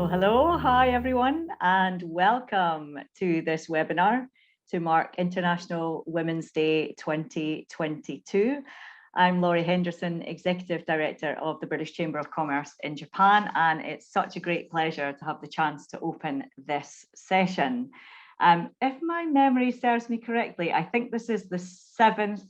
Hello. Hi, everyone, and welcome to this webinar to mark International Women's Day 2022. I'm Laurie Henderson, Executive Director of the British Chamber of Commerce in Japan, and it's such a great pleasure to have the chance to open this session. If my memory serves me correctly, I think this is the 7th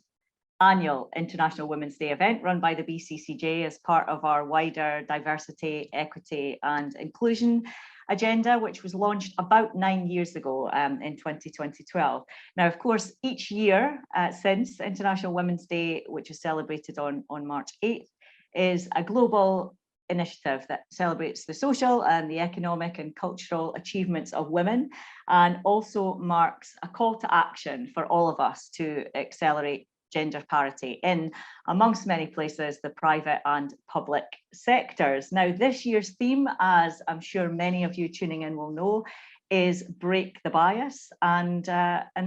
annual International Women's Day event run by the BCCJ as part of our wider diversity, equity and inclusion agenda, which was launched about 9 years ago in 2012. Now, of course, each year since International Women's Day, which is celebrated on March 8th, is a global initiative that celebrates the social and the economic and cultural achievements of women, and also marks a call to action for all of us to accelerate gender parity in, amongst many places, the private and public sectors. Now, this year's theme, as I'm sure many of you tuning in will know, is Break the Bias. And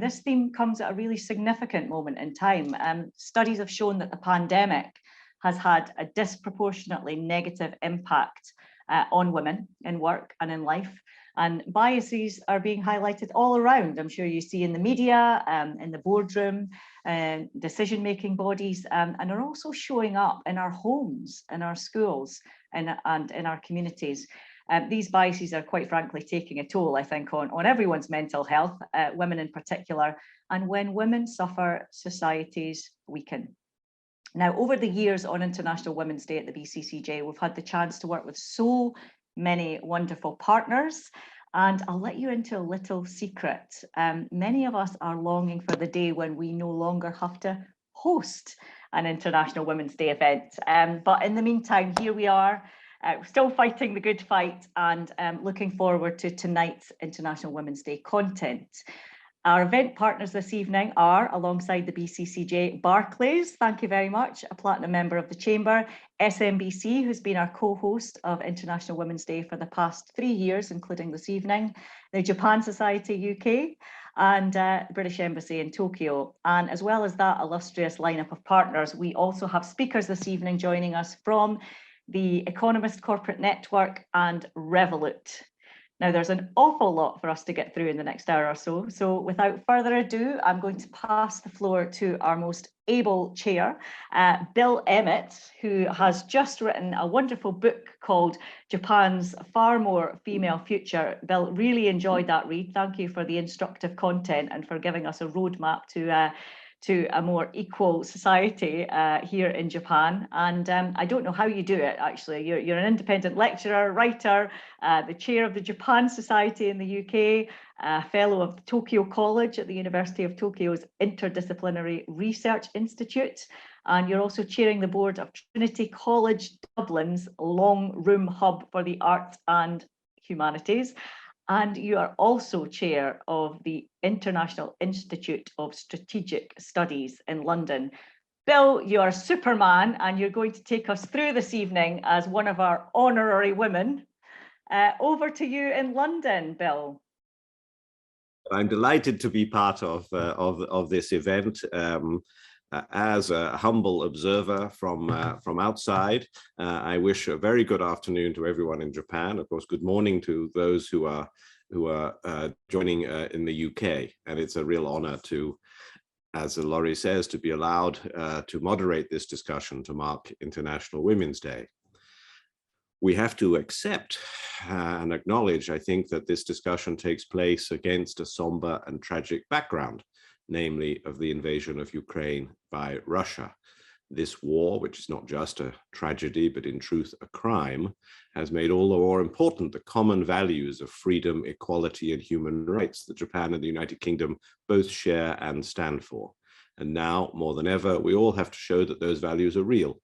this theme comes at a really significant moment in time. Studies have shown that the pandemic has had a disproportionately negative impact on women in work and in life. And biases are being highlighted all around. I'm sure you see in the media, in the boardroom, decision-making bodies, and are also showing up in our homes, in our schools, and in our communities. These biases are quite frankly taking a toll, I think, on everyone's mental health, women in particular. And when women suffer, societies weaken. Now, over the years on International Women's Day at the BCCJ, we've had the chance to work with so many wonderful partners, and I'll let you into a little secret. Many of us are longing for the day when we no longer have to host an International Women's Day event. But in the meantime, here we are, still fighting the good fight, and looking forward to tonight's International Women's Day content. Our event partners this evening are, alongside the BCCJ, Barclays, thank you very much, a platinum member of the Chamber, SMBC, who's been our co-host of International Women's Day for the past 3 years, including this evening, the Japan Society UK, and British Embassy in Tokyo. And as well as that illustrious lineup of partners, we also have speakers this evening joining us from the Economist Corporate Network and Revolut. Now, there's an awful lot for us to get through in the next hour or so. So without further ado, I'm going to pass the floor to our most able chair, Bill Emmott, who has just written a wonderful book called Japan's Far More Female Future. Bill, really enjoyed that read. Thank you for the instructive content and for giving us a roadmap to a more equal society here in Japan. And I don't know how you do it, actually. You're an independent lecturer, writer, the chair of the Japan Society in the UK, fellow of Tokyo College at the University of Tokyo's Interdisciplinary Research Institute. And you're also chairing the board of Trinity College Dublin's Long Room Hub for the Arts and Humanities. And you are also chair of the International Institute of Strategic Studies in London. Bill, you are Superman, and you're going to take us through this evening as one of our honorary women. Over to you in London, Bill. I'm delighted to be part of this event. As a humble observer from outside, I wish a very good afternoon to everyone in Japan. Of course, good morning to those who are joining in the UK. And it's a real honor to, as Laurie says, to be allowed to moderate this discussion to mark International Women's Day. We have to accept and acknowledge, I think, that this discussion takes place against a somber and tragic background, namely of the invasion of Ukraine by Russia. This war, which is not just a tragedy, but in truth a crime, has made all the more important the common values of freedom, equality, and human rights that Japan and the United Kingdom both share and stand for. And now, more than ever, we all have to show that those values are real.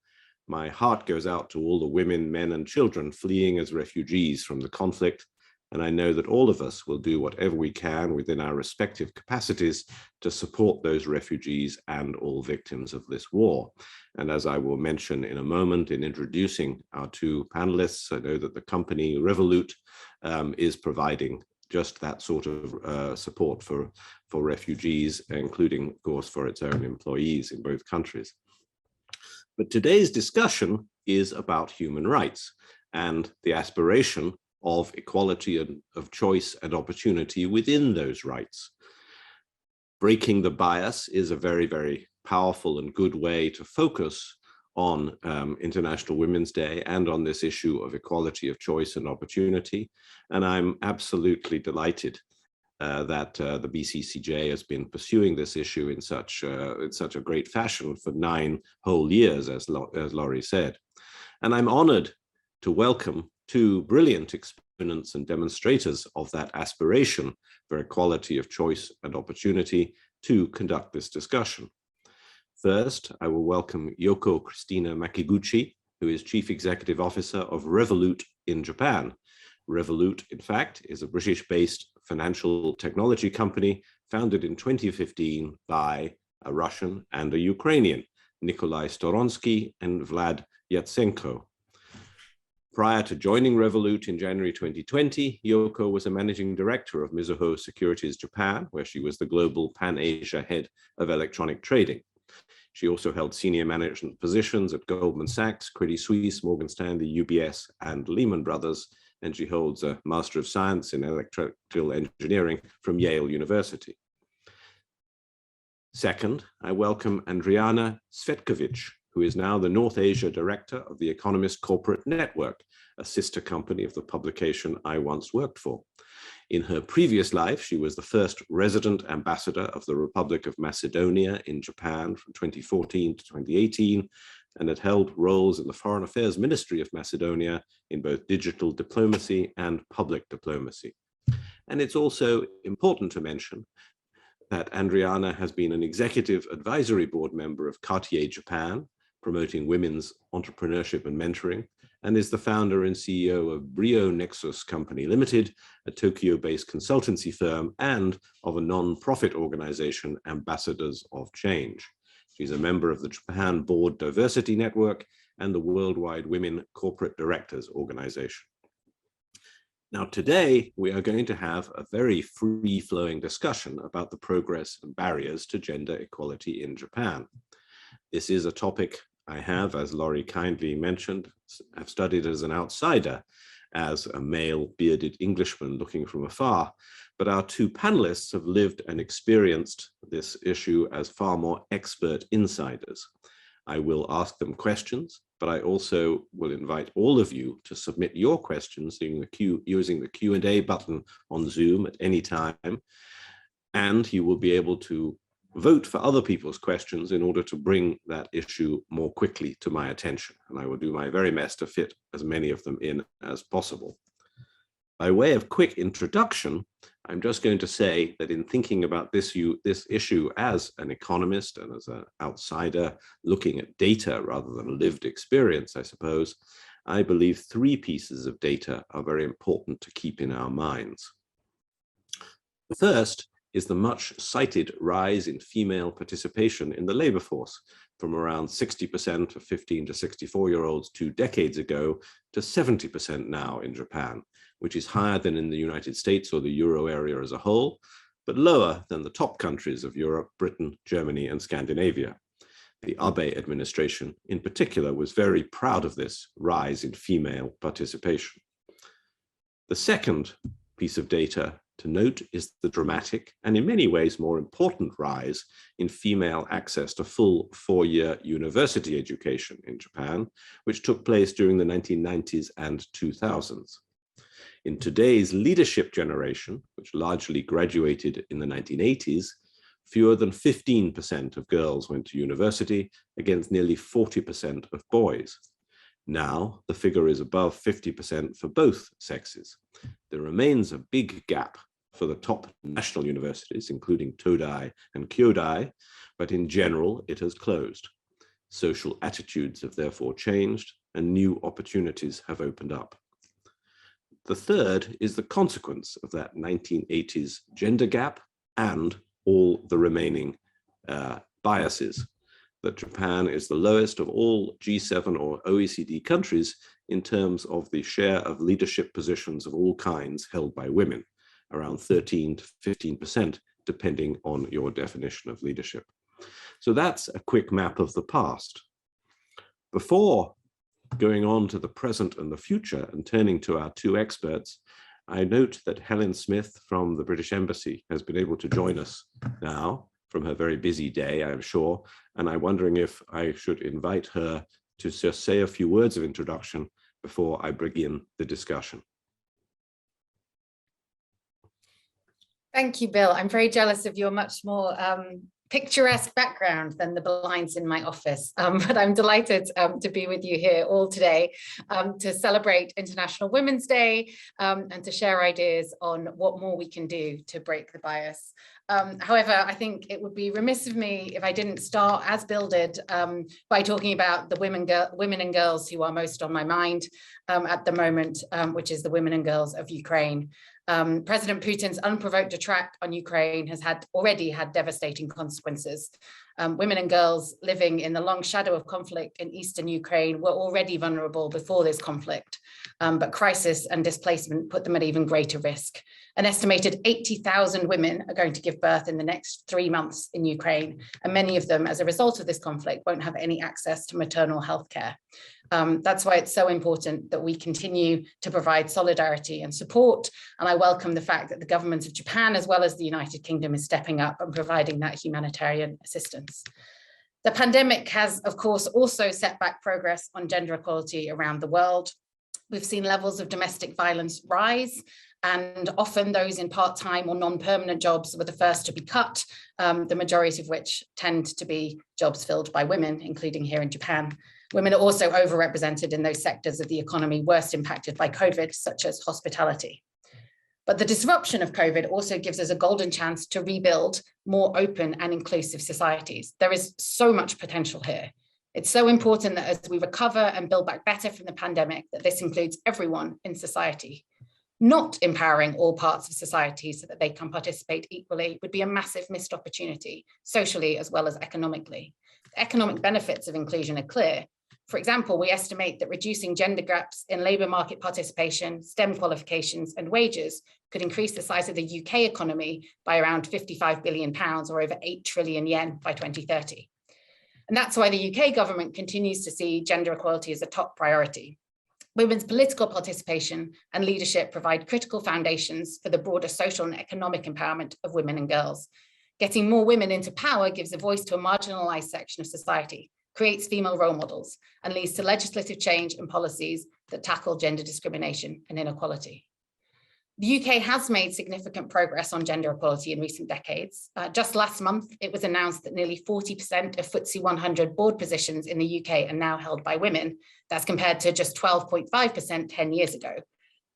My heart goes out to all the women, men, and children fleeing as refugees from the conflict, and I know that all of us will do whatever we can within our respective capacities to support those refugees and all victims of this war. And as I will mention in a moment in introducing our two panelists, I know that the company Revolut is providing just that sort of support for refugees, including, of course, for its own employees in both countries. But today's discussion is about human rights and the aspiration of equality and of choice and opportunity within those rights. Breaking the bias is a very, very powerful and good way to focus on International Women's Day and on this issue of equality of choice and opportunity. And I'm absolutely delighted that the BCCJ has been pursuing this issue in such a great fashion for 9 whole years, as Laurie said. And I'm honored to welcome 2 brilliant exponents and demonstrators of that aspiration for equality of choice and opportunity to conduct this discussion. First, I will welcome Yoko Makiguchi, who is Chief Executive Officer of Revolut in Japan. Revolut, in fact, is a British-based financial technology company founded in 2015 by a Russian and a Ukrainian, Nikolai Storonsky and Vlad Yatsenko. Prior to joining Revolut in January 2020, Yoko was a managing director of Mizuho Securities Japan, where she was the global Pan-Asia head of electronic trading. She also held senior management positions at Goldman Sachs, Credit Suisse, Morgan Stanley, UBS, and Lehman Brothers, and she holds a Master of Science in Electrical Engineering from Yale University. Second, I welcome Andrijana Cvetkovikj, who is now the North Asia Director of the Economist Corporate Network, a sister company of the publication I once worked for. In her previous life, she was the first resident ambassador of the Republic of Macedonia in Japan from 2014 to 2018, and had held roles in the Foreign Affairs Ministry of Macedonia in both digital diplomacy and public diplomacy. And it's also important to mention that Andrijana has been an executive advisory board member of Cartier Japan, promoting women's entrepreneurship and mentoring, and is the founder and CEO of Brio Nexus Company Limited, a Tokyo-based consultancy firm, and of a non-profit organization, Ambassadors of Change. She's a member of the Japan Board Diversity Network and the Worldwide Women Corporate Directors Organization. Now, today, we are going to have a very free-flowing discussion about the progress and barriers to gender equality in Japan. This is a topic I have, as Laurie kindly mentioned, have studied as an outsider, as a male bearded Englishman looking from afar, but our 2 panelists have lived and experienced this issue as far more expert insiders. I will ask them questions, but I also will invite all of you to submit your questions using the Q&A button on Zoom at any time, and you will be able to vote for other people's questions in order to bring that issue more quickly to my attention. And I will do my very best to fit as many of them in as possible. By way of quick introduction, I'm just going to say that in thinking about this issue as an economist and as an outsider looking at data rather than lived experience, I suppose, I believe 3 pieces of data are very important to keep in our minds. The first is the much cited rise in female participation in the labor force, from around 60% of 15 to 64-year-olds 2 decades ago to 70% now in Japan, which is higher than in the United States or the Euro area as a whole, but lower than the top countries of Europe, Britain, Germany, and Scandinavia. The Abe administration, in particular, was very proud of this rise in female participation. The second piece of data to note is the dramatic and in many ways more important rise in female access to full 4-year university education in Japan, which took place during the 1990s and 2000s. In today's leadership generation, which largely graduated in the 1980s, fewer than 15% of girls went to university against nearly 40% of boys. Now, the figure is above 50% for both sexes. There remains a big gap for the top national universities, including Todai and Kyodai, but in general, it has closed. Social attitudes have therefore changed and new opportunities have opened up. The third is the consequence of that 1980s gender gap and all the remaining biases, that Japan is the lowest of all G7 or OECD countries in terms of the share of leadership positions of all kinds held by women, around 13 to 15%, depending on your definition of leadership. So that's a quick map of the past. Before Going on to the present and the future and turning to our two experts, I note that Helen Smith from the British Embassy has been able to join us now from her very busy day, I'm sure, and I'm wondering if I should invite her to just say a few words of introduction before I begin the discussion. Thank you, Bill. I'm very jealous of your much more picturesque background than the blinds in my office, but I'm delighted to be with you here all today to celebrate International Women's Day and to share ideas on what more we can do to break the bias. However, I think it would be remiss of me if I didn't start, as Bill did, by talking about the women and girls who are most on my mind at the moment, which is the women and girls of Ukraine. President Putin's unprovoked attack on Ukraine has already had devastating consequences. Women and girls living in the long shadow of conflict in eastern Ukraine were already vulnerable before this conflict, but crisis and displacement put them at even greater risk. An estimated 80,000 women are going to give birth in the next 3 months in Ukraine, and many of them, as a result of this conflict, won't have any access to maternal health care. That's why it's so important that we continue to provide solidarity and support. And I welcome the fact that the governments of Japan, as well as the United Kingdom, is stepping up and providing that humanitarian assistance. The pandemic has, of course, also set back progress on gender equality around the world. We've seen levels of domestic violence rise, and often those in part-time or non-permanent jobs were the first to be cut, the majority of which tend to be jobs filled by women, including here in Japan. Women are also overrepresented in those sectors of the economy worst impacted by COVID, such as hospitality. But the disruption of COVID also gives us a golden chance to rebuild more open and inclusive societies. There is so much potential here. It's so important that as we recover and build back better from the pandemic, that this includes everyone in society. Not empowering all parts of society so that they can participate equally would be a massive missed opportunity, socially as well as economically. The economic benefits of inclusion are clear. For example, we estimate that reducing gender gaps in labour market participation, STEM qualifications and wages could increase the size of the UK economy by around £55 billion or over 8 trillion yen by 2030. And that's why the UK government continues to see gender equality as a top priority. Women's political participation and leadership provide critical foundations for the broader social and economic empowerment of women and girls. Getting more women into power gives a voice to a marginalised section of society, creates female role models, and leads to legislative change and policies that tackle gender discrimination and inequality. The UK has made significant progress on gender equality in recent decades. Just last month, it was announced that nearly 40% of FTSE 100 board positions in the UK are now held by women. That's compared to just 12.5% 10 years ago,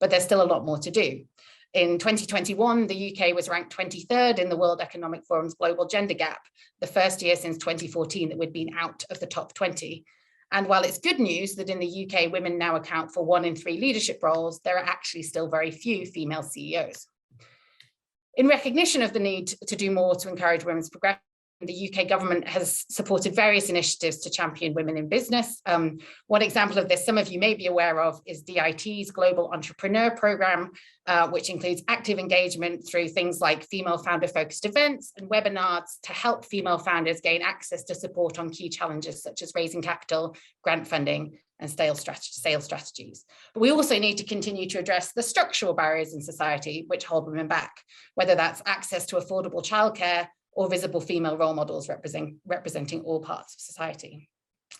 but there's still a lot more to do. In 2021, the UK was ranked 23rd in the World Economic Forum's Global Gender Gap, the first year since 2014 that we'd been out of the top 20. And while it's good news that in the UK, women now account for 1 in 3 leadership roles, there are actually still very few female CEOs. In recognition of the need to do more to encourage women's progression, the UK government has supported various initiatives to champion women in business. One example of this, some of you may be aware of, is DIT's Global Entrepreneur Programme, which includes active engagement through things like female founder-focused events and webinars to help female founders gain access to support on key challenges such as raising capital, grant funding, and sales strategies. But we also need to continue to address the structural barriers in society which hold women back, whether that's access to affordable childcare or visible female role models representing all parts of society.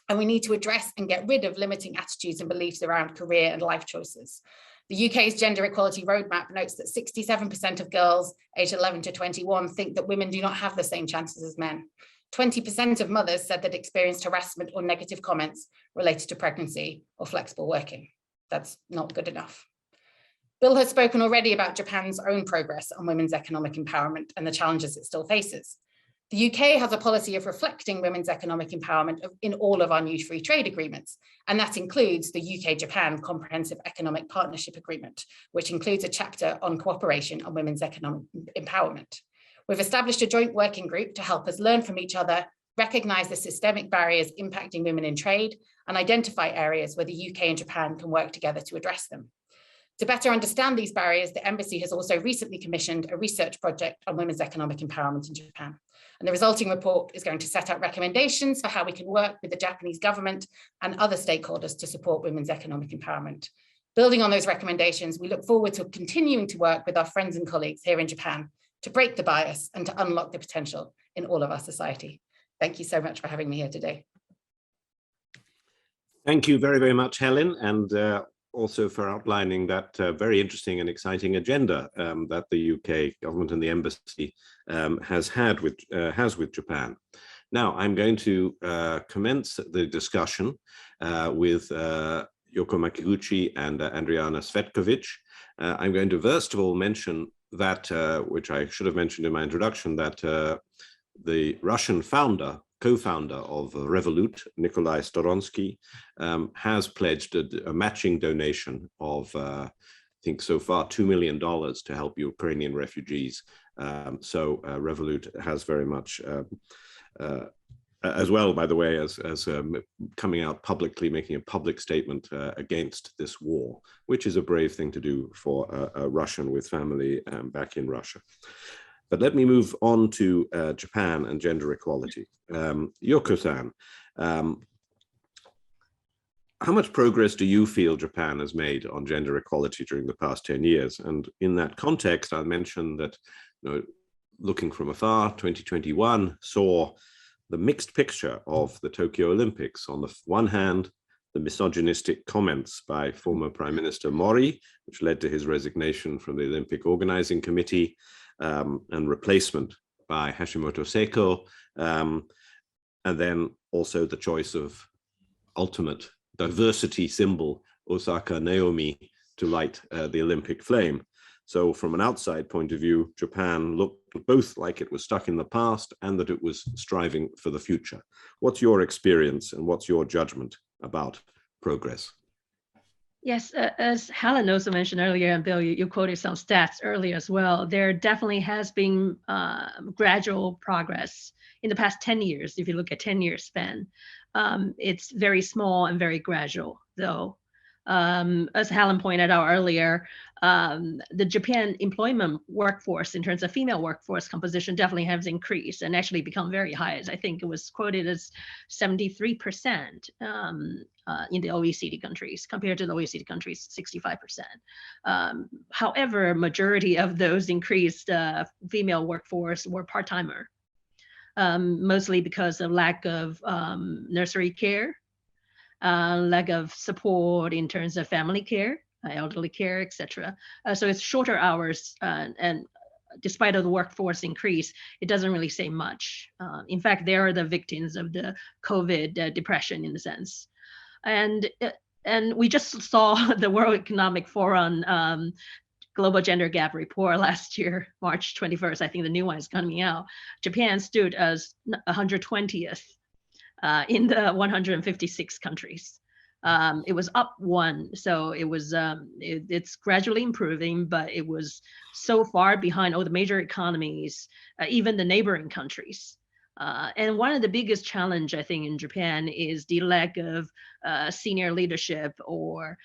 And we need to address and get rid of limiting attitudes and beliefs around career and life choices. The UK's Gender Equality Roadmap notes that 67% of girls aged 11 to 21 think that women do not have the same chances as men. 20% of mothers said that experienced harassment or negative comments related to pregnancy or flexible working. That's not good enough. Bill has spoken already about Japan's own progress on women's economic empowerment and the challenges it still faces. The UK has a policy of reflecting women's economic empowerment in all of our new free trade agreements, and that includes the UK-Japan Comprehensive Economic Partnership Agreement, which includes a chapter on cooperation on women's economic empowerment. We've established a joint working group to help us learn from each other, recognise the systemic barriers impacting women in trade, and identify areas where the UK and Japan can work together to address them. To better understand these barriers, the embassy has also recently commissioned a research project on women's economic empowerment in Japan. And the resulting report is going to set out recommendations for how we can work with the Japanese government and other stakeholders to support women's economic empowerment. Building on those recommendations, we look forward to continuing to work with our friends and colleagues here in Japan to break the bias and to unlock the potential in all of our society. Thank you so much for having me here today. Thank you very, very much, Helen, and also for outlining that very interesting and exciting agenda that the UK government and the embassy has with Japan. Now, I'm going to commence the discussion with Yoko Makiguchi and Andrijana Cvetkovikj. I'm going to first of all mention that, which I should have mentioned in my introduction, that the Russian co-founder of Revolut, Nikolai Storonsky, has pledged a matching donation of, I think so far, $2 million to help Ukrainian refugees. So Revolut has very much, as well, by the way, as coming out publicly, making a public statement against this war, which is a brave thing to do for a Russian with family back in Russia. But let me move on to Japan and gender equality. Yoko-san, how much progress do you feel Japan has made on gender equality during the past 10 years? And in that context, I'll mention that, looking from afar, 2021 saw the mixed picture of the Tokyo Olympics. On the one hand, the misogynistic comments by former Prime Minister Mori, which led to his resignation from the Olympic Organizing Committee, and replacement by Hashimoto Seiko, and then also the choice of ultimate diversity symbol, Osaka Naomi, to light the Olympic flame. So from an outside point of view, Japan looked both like it was stuck in the past and that it was striving for the future. What's your experience and what's your judgment about progress? Yes, as Helen also mentioned earlier, and Bill, you quoted some stats earlier as well, there definitely has been gradual progress in the past 10 years. If you look at 10-year span, it's very small and very gradual, though. As Helen pointed out earlier, the Japan employment workforce in terms of female workforce composition definitely has increased and actually become very high. As I think it was quoted as 73% in the OECD countries, compared to the OECD countries, 65%. However, majority of those increased female workforce were part-timer, mostly because of lack of nursery care, lack of support in terms of family care, elderly care, etc. So it's shorter hours, and despite of the workforce increase, it doesn't really say much. In fact, they are the victims of the COVID depression in a sense. And we just saw the World Economic Forum Global Gender Gap Report last year, March 21st. I think the new one is coming out. Japan stood as 120th in the 156 countries. It was up one, so it was it's gradually improving, but it was so far behind all the major economies, even the neighboring countries. And one of the biggest challenge, I think, in Japan is the lack of senior leadership or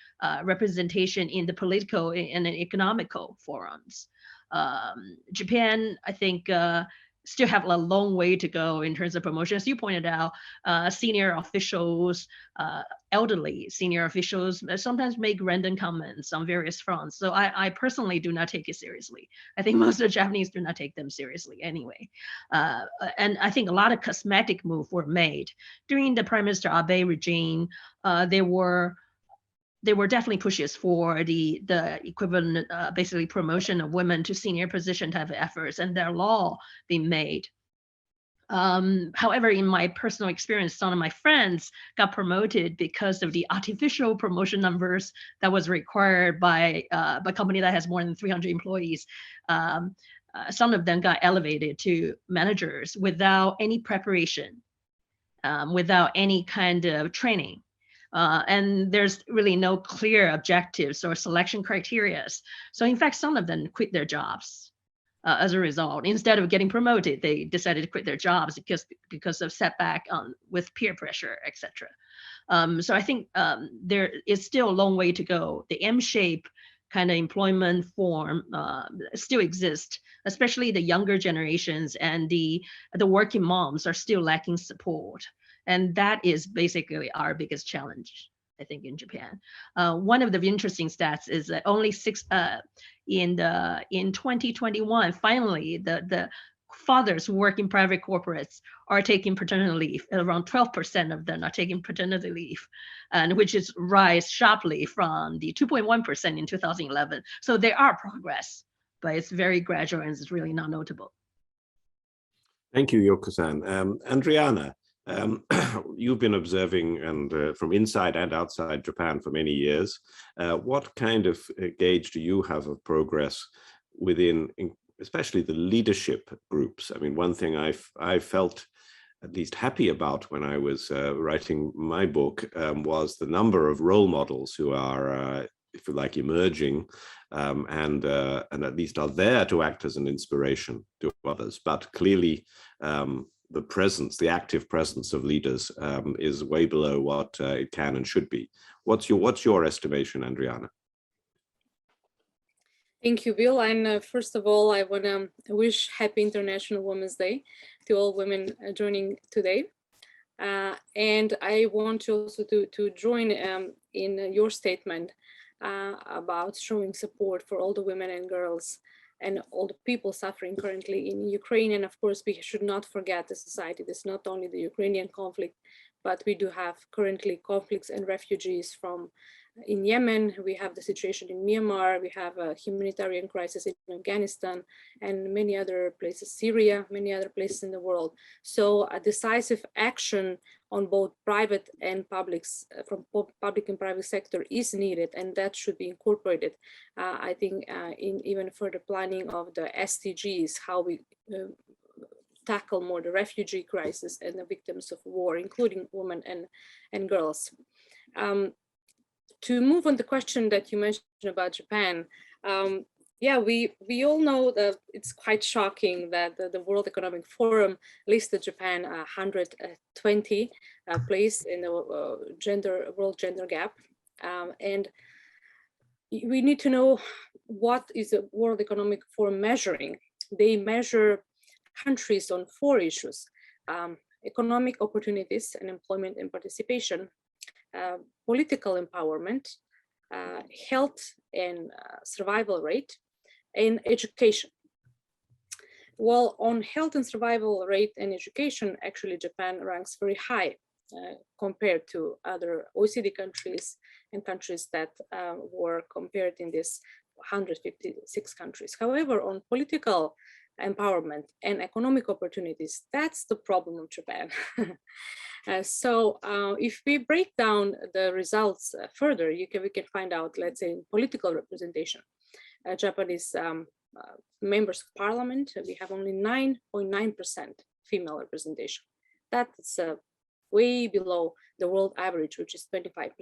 representation in the political and economical forums. Japan, I think, still have a long way to go in terms of promotion. As you pointed out, senior officials, elderly senior officials sometimes make random comments on various fronts. So I personally do not take it seriously. I think most of the Japanese do not take them seriously anyway. And I think a lot of cosmetic moves were made. During the Prime Minister Abe regime, there were definitely pushes for the equivalent, basically promotion of women to senior position type of efforts, and their law being made. However, in my personal experience, some of my friends got promoted because of the artificial promotion numbers that was required by a company that has more than 300 employees. Some of them got elevated to managers without any preparation, without any kind of training. And there's really no clear objectives or selection criteria. So in fact, some of them quit their jobs as a result. Instead of getting promoted, they decided to quit their jobs because of setback with peer pressure, etc. So I think there is still a long way to go. The M-shape kind of employment form still exist, especially the younger generations, and the working moms are still lacking support. And that is basically our biggest challenge, I think, in Japan. One of the interesting stats is that only in 2021, finally, the fathers who work in private corporates are taking paternity leave. Around 12% of them are taking paternity leave, and which is rise sharply from the 2.1% in 2011. So there are progress, but it's very gradual and it's really not notable. Thank you, Yoko-san. Andrijana, you've been observing and from inside and outside Japan for many years. What kind of gauge do you have of progress within, especially the leadership groups? I mean, one thing I felt at least happy about when I was writing my book was the number of role models who are, if you like, emerging and at least are there to act as an inspiration to others. But clearly, the presence, the active presence of leaders is way below what it can and should be. What's your estimation, Andrijana? Thank you, Bill. And first of all, I want to wish Happy International Women's Day to all women joining today. And I want you also to join in your statement about showing support for all the women and girls and all the people suffering currently in Ukraine. And of course, we should not forget the society. It's not only the Ukrainian conflict, but we do have currently conflicts and refugees from in Yemen. We have the situation in Myanmar. We have a humanitarian crisis in Afghanistan and many other places, Syria, many other places in the world. So a decisive action on both private and publics, from public and private sector is needed, and that should be incorporated, I think, in even further planning of the SDGs, how we tackle more the refugee crisis and the victims of war, including women and girls. To move on the question that you mentioned about Japan, yeah, we all know that it's quite shocking that the World Economic Forum listed Japan 120 place in the world gender gap, and we need to know what is the World Economic Forum measuring. They measure countries on 4 issues: economic opportunities and employment and participation, political empowerment, health and survival rate, and education. Well, on health and survival rate and education, actually Japan ranks very high compared to other OECD countries and countries that were compared in this 156 countries. However, on political empowerment and economic opportunities, that's the problem of Japan. So if we break down the results further, we can find out, let's say, in political representation, Japanese members of parliament, we have only 9.9% female representation. That's way below the world average, which is 25%.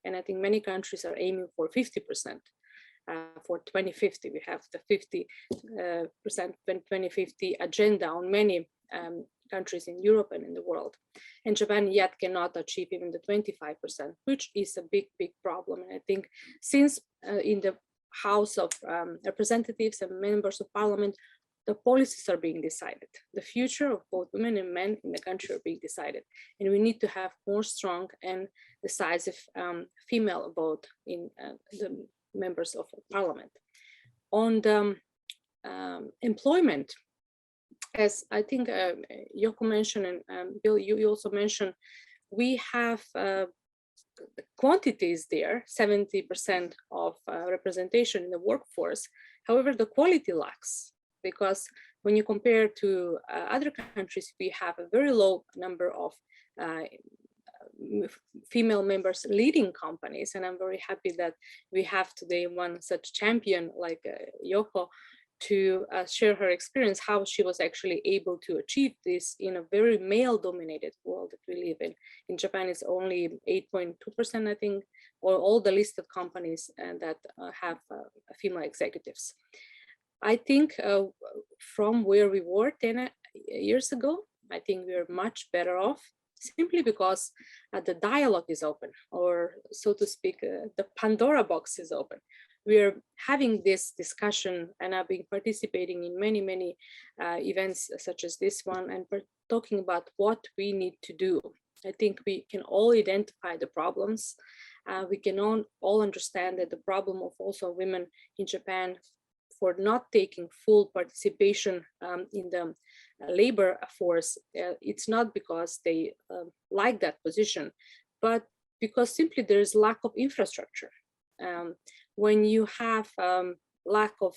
And I think many countries are aiming for 50%. For 2050, we have the 50% 2050 agenda on many countries in Europe and in the world. And Japan yet cannot achieve even the 25%, which is a big, big problem. And I think since in the House of Representatives and members of parliament, the policies are being decided. The future of both women and men in the country are being decided. And we need to have more strong and decisive female vote in the members of parliament. On the employment, as I think Yoko mentioned, and Bill, you also mentioned, we have quantities there, 70% of representation in the workforce. However, the quality lacks, because when you compare to other countries, we have a very low number of female members leading companies. And I'm very happy that we have today one such champion like Yoko to share her experience, how she was actually able to achieve this in a very male-dominated world that we live in. In Japan, it's only 8.2%, I think, or all the listed companies that have female executives. I think from where we were 10 years ago, I think we're much better off, simply because the dialogue is open, or so to speak, the Pandora box is open. we're having this discussion, and I've been participating in many events such as this one, and we're talking about what we need to do. I think we can all identify the problems. We can all understand that the problem of also women in Japan for not taking full participation in the labor force, it's not because they like that position, but because simply there is lack of infrastructure. When you have lack of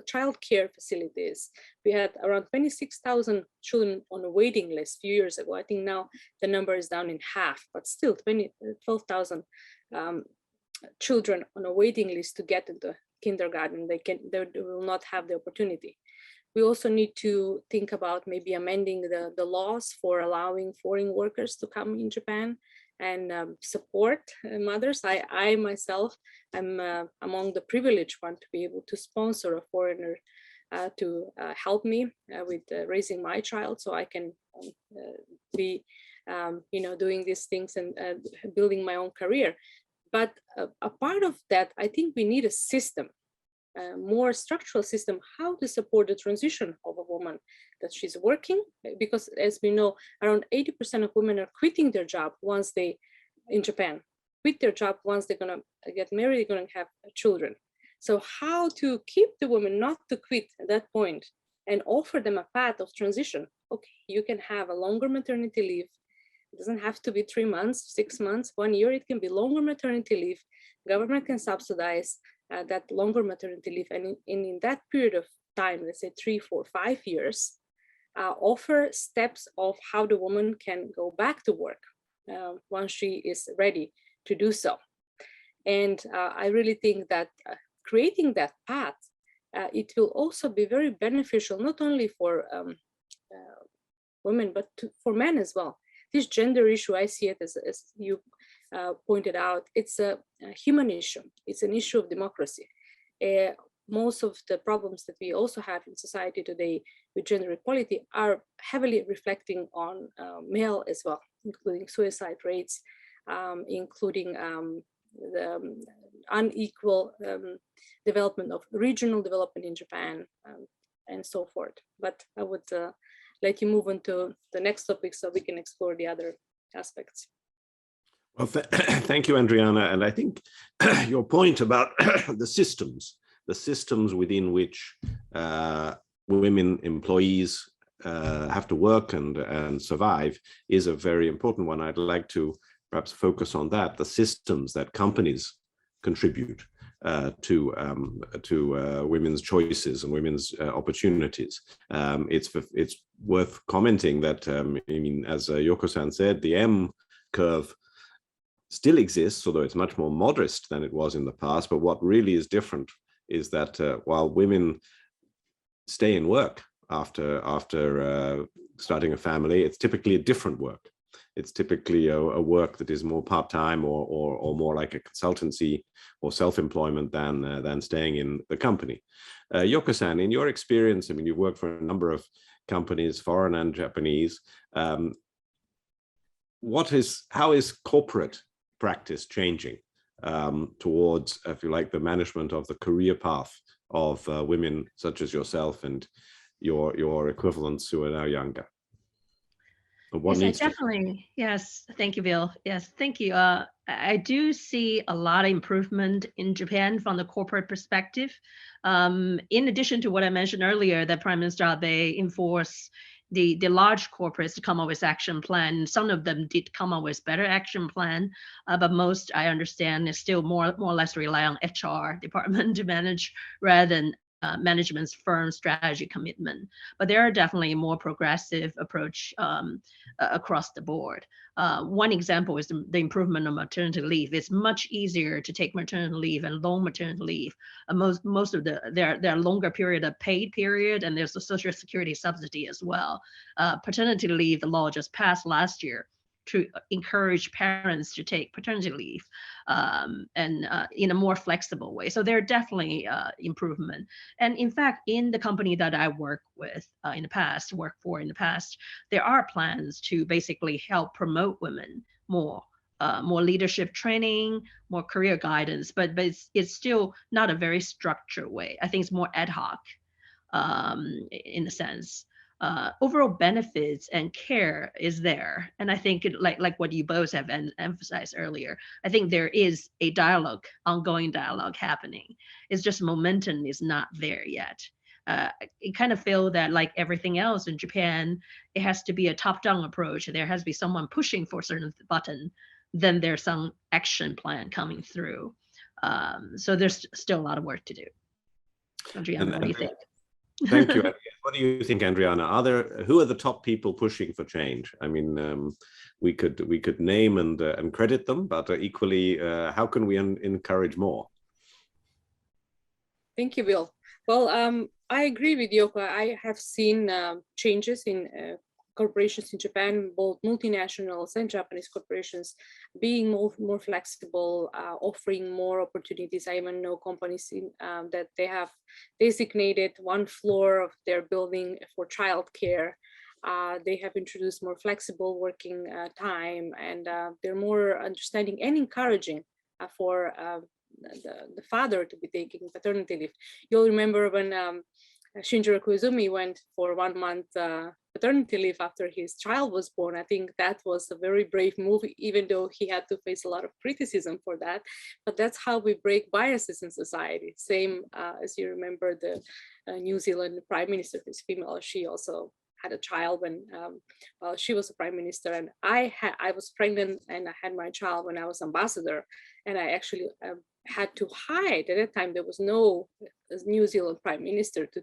child care facilities, we had around 26,000 children on a waiting list a few years ago. I think now the number is down in half, but still 12,000 children on a waiting list to get into kindergarten. They will not have the opportunity. We also need to think about maybe amending the laws for allowing foreign workers to come in Japan and support mothers. I myself am among the privileged one to be able to sponsor a foreigner to help me with raising my child, so I can be doing these things and building my own career. But a part of that, I think we need a system, more structural system, how to support the transition of a woman, that she's working, because as we know, around 80% of women are quitting their job once they, in Japan, quit their job once they're gonna get married, they're gonna have children. So how to keep the women not to quit at that point and offer them a path of transition. Okay, you can have a longer maternity leave. It doesn't have to be 3 months, 6 months, 1 year. It can be longer maternity leave. Government can subsidize that longer maternity leave. And in that period of time, let's say 3, 4, 5 years, offer steps of how the woman can go back to work once she is ready to do so. And I really think that creating that path, it will also be very beneficial, not only for women, but for men as well. This gender issue, I see it as you pointed out, it's a human issue. It's an issue of democracy. Most of the problems that we also have in society today with gender equality are heavily reflecting on male as well, including suicide rates, including the unequal development of regional development in Japan, and so forth. But I would let you move on to the next topic so we can explore the other aspects. Well, thank you, Andrijana. And I think your point about the systems within which women employees have to work and survive is a very important one. I'd like to perhaps focus on that, the systems that companies contribute to women's choices and women's opportunities. It's worth commenting that, I mean, as Yoko-san said, the M curve still exists, although it's much more modest than it was in the past. But what really is different is that while women stay in work after starting a family, it's typically a different work. It's typically a work that is more part-time or more like a consultancy or self-employment than staying in the company. Yoko-san, in your experience, I mean, you've worked for a number of companies, foreign and Japanese. How is corporate practice changing towards, if you like, the management of the career path of women such as yourself and your equivalents who are now younger? Yes, definitely. Yes, thank you, Bill. Yes, thank you. I do see a lot of improvement in Japan from the corporate perspective. In addition to what I mentioned earlier, that Prime Minister Abe enforced the large corporates to come up with action plan. Some of them did come up with better action plan, but most, I understand, is still more or less rely on HR department to manage rather than management's firm strategy commitment. But there are definitely a more progressive approach across the board. One example is the improvement of maternity leave. It's much easier to take maternity leave and long maternity leave. Most of there are longer period of paid period, and there's a social security subsidy as well. Paternity leave, the law just passed last year to encourage parents to take paternity leave and in a more flexible way. So there are definitely improvement. And in fact, in the company that I worked for in the past, there are plans to basically help promote women more more leadership training, more career guidance, but it's still not a very structured way. I think it's more ad hoc in a sense. Overall benefits and care is there, and I think like what you both have emphasized earlier, I think there is a ongoing dialogue happening. It's just momentum is not there yet. I kind of feel that like everything else in Japan, it has to be a top-down approach. There has to be someone pushing for a certain button, then there's some action plan coming through. So there's still a lot of work to do. Andrijana, what do you think? Thank you. What do you think, Andrijana? Who are the top people pushing for change? I mean, we could name and credit them, but equally, how can we encourage more? Thank you, Bill. Well, I agree with Yoko. I have seen changes in corporations in Japan, both multinationals and Japanese corporations, being more flexible, offering more opportunities. I even know companies that they have designated one floor of their building for childcare. They have introduced more flexible working time, and they're more understanding and encouraging for the father to be taking paternity leave. You'll remember when Shinjiro Koizumi went for 1 month paternity leave after his child was born. I think that was a very brave move, even though he had to face a lot of criticism for that. But that's how we break biases in society. Same as you remember the New Zealand Prime Minister, who's female, she also had a child when she was a prime minister, and I was pregnant and I had my child when I was ambassador, and I actually had to hide. At that time there was no New Zealand prime minister to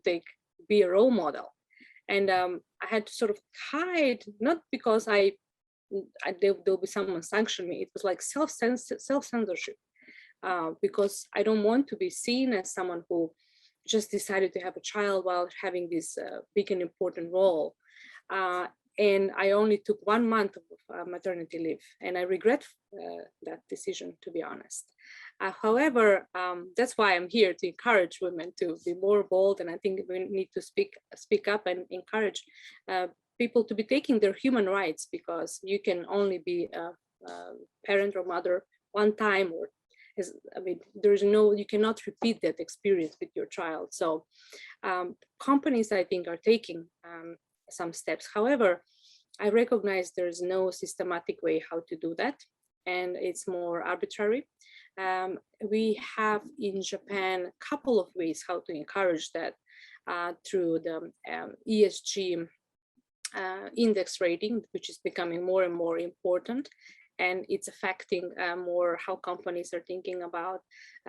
be a role model, and I had to sort of hide, not because there'll be someone sanction me. It was like self-censorship, because I don't want to be seen as someone who just decided to have a child while having this big and important role. And I only took 1 month of maternity leave, and I regret that decision, to be honest. However, that's why I'm here, to encourage women to be more bold, and I think we need to speak up and encourage people to be taking their human rights, because you can only be a parent or mother one time, or you cannot repeat that experience with your child. So companies, I think, are taking some steps. However, I recognize there's no systematic way how to do that, and it's more arbitrary. We have in Japan a couple of ways how to encourage that through the ESG index rating, which is becoming more and more important. And it's affecting more how companies are thinking about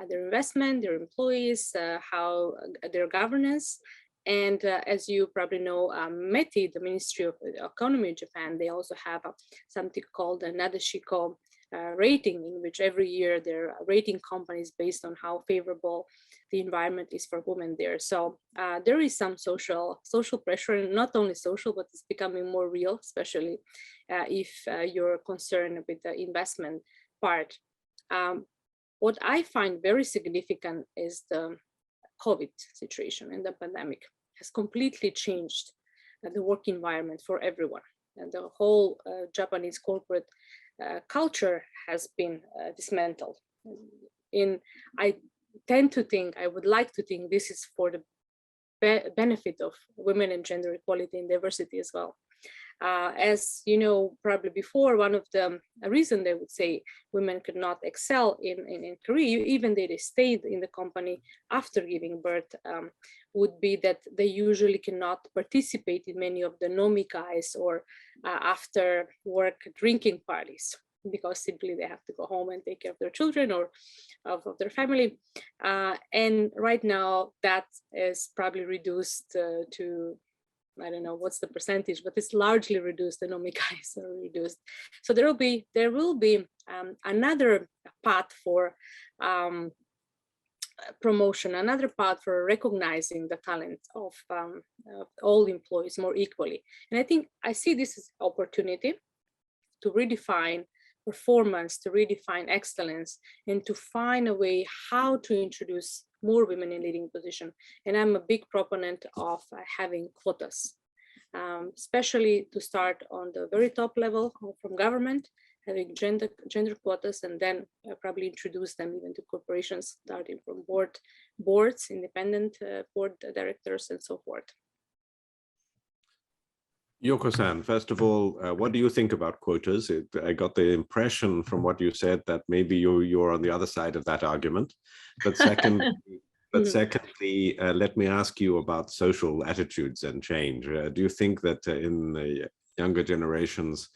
their investment, their employees, how their governance. And as you probably know, METI, the Ministry of Economy in Japan, they also have something called a Nadeshiko rating, in which every year they're rating companies based on how favorable the environment is for women there. So there is some social pressure, and not only social, but it's becoming more real, especially if you're concerned with the investment part. What I find very significant is the COVID situation, and the pandemic has completely changed the work environment for everyone. And the whole Japanese corporate culture has been dismantled. I would like to think this is for the benefit of women and gender equality and diversity as well. As you know, probably before, one of the reasons they would say women could not excel in career, even though they stayed in the company after giving birth, would be that they usually cannot participate in many of the nomikai or after work drinking parties, because simply they have to go home and take care of their children or of their family. And right now that is probably reduced to, I don't know what's the percentage, but it's largely reduced. The nomikais are reduced. So there will be another path for promotion, another path for recognizing the talent of all employees more equally. And I think I see this as opportunity to redefine performance, to redefine excellence, and to find a way how to introduce more women in leading position. And I'm a big proponent of having quotas, especially to start on the very top level from government, having gender quotas, and then probably introduce them even to corporations, starting from boards, independent board directors, and so forth. Yoko-san, first of all, what do you think about quotas? I got the impression from what you said that maybe you're on the other side of that argument. But secondly, let me ask you about social attitudes and change. Do you think that in the younger generations,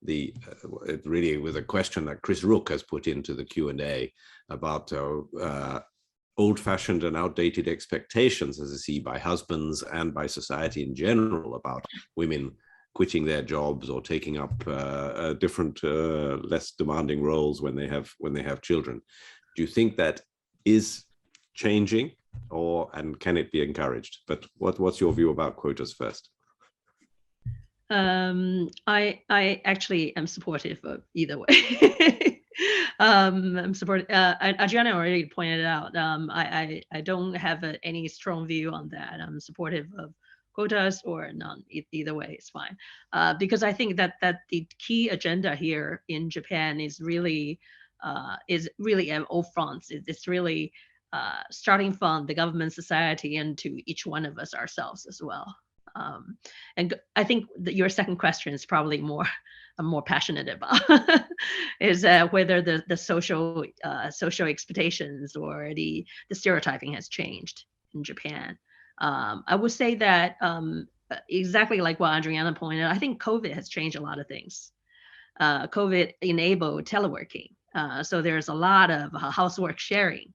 it really was a question that Chris Rook has put into the Q&A about old-fashioned and outdated expectations, as I see, by husbands and by society in general, about women quitting their jobs or taking up different, less demanding roles when they have children. Do you think that is changing, and can it be encouraged? But what's your view about quotas first? I actually am supportive of either way. I'm supportive. Andrijana already pointed out. I don't have any strong view on that. I'm supportive of quotas or none. Either way, it's fine. Because I think that the key agenda here in Japan is really on all fronts. It's really starting from the government, society, and to each one of us ourselves as well. And I think that your second question is probably I'm more passionate about is whether the social expectations or the stereotyping has changed in Japan. I would say that exactly like what Andrijana pointed out, I think COVID has changed a lot of things. COVID enabled teleworking. So there's a lot of housework sharing.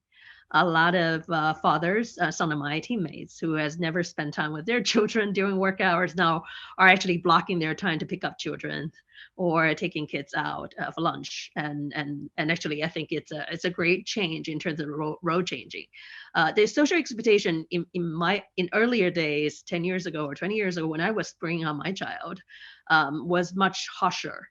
A lot of fathers, some of my teammates who has never spent time with their children during work hours now are actually blocking their time to pick up children or taking kids out for lunch. And actually, I think it's a great change in terms of role changing. The social expectation in earlier days, 10 years ago or 20 years ago, when I was bringing up my child, was much harsher.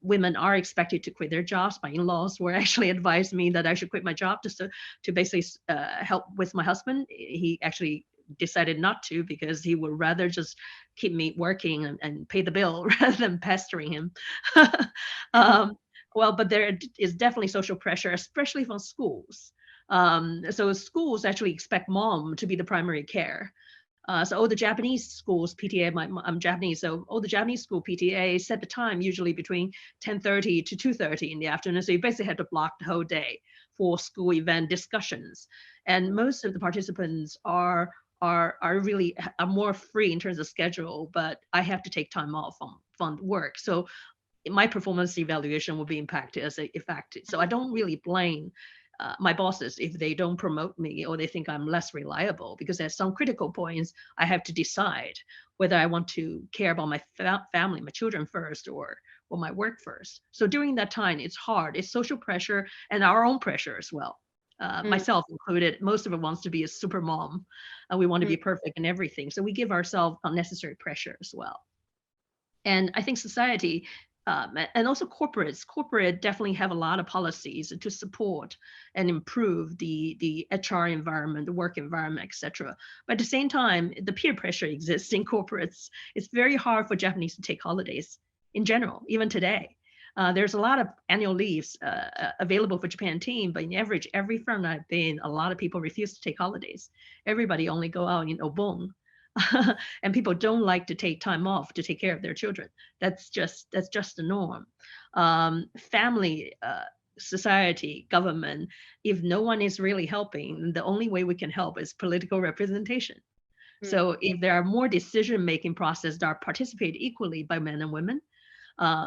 Women are expected to quit their jobs. My in-laws were actually advised me that I should quit my job just to basically help with my husband. He actually decided not to because he would rather just keep me working and pay the bill rather than pestering him. Well, but there is definitely social pressure, especially from schools. So schools actually expect mom to be the primary care. So all the Japanese schools, PTA, I'm Japanese, so all the Japanese school PTA set the time usually between 10:30 to 2:30 in the afternoon. So you basically have to block the whole day for school event discussions. And most of the participants are more free in terms of schedule, but I have to take time off from work. So my performance evaluation will be impacted as a factor. So I don't really blame my bosses if they don't promote me or they think I'm less reliable, because at some critical points I have to decide whether I want to care about my family, my children first, or my work first. So during that time, it's hard. It's social pressure and our own pressure as well. Myself included, most of it wants to be a super mom. We want to be perfect in everything. So we give ourselves unnecessary pressure as well. And I think society and also corporate definitely have a lot of policies to support and improve the HR environment, the work environment, etc. But at the same time, the peer pressure exists in corporates. It's very hard for Japanese to take holidays in general, even today. There's a lot of annual leaves available for Japan team, but in average, every firm I've been, a lot of people refuse to take holidays. Everybody only go out in Obon. And people don't like to take time off to take care of their children. That's just the norm. Family, society, government, if no one is really helping, the only way we can help is political representation. So if there are more decision-making processes that are participated equally by men and women,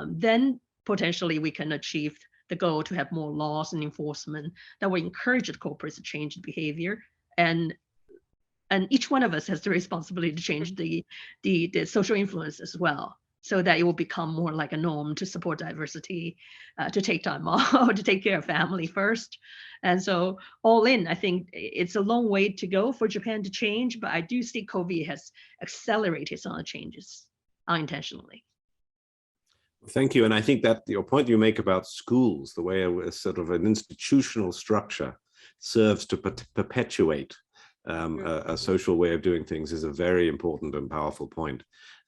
then potentially we can achieve the goal to have more laws and enforcement that will encourage the corporates to change the behavior. And each one of us has the responsibility to change the social influence as well, so that it will become more like a norm to support diversity, to take time off, to take care of family first. And so all in, I think it's a long way to go for Japan to change, but I do see COVID has accelerated some of the changes unintentionally. Thank you. And I think that your point you make about schools, the way a sort of an institutional structure serves to perpetuate a social way of doing things is a very important and powerful point.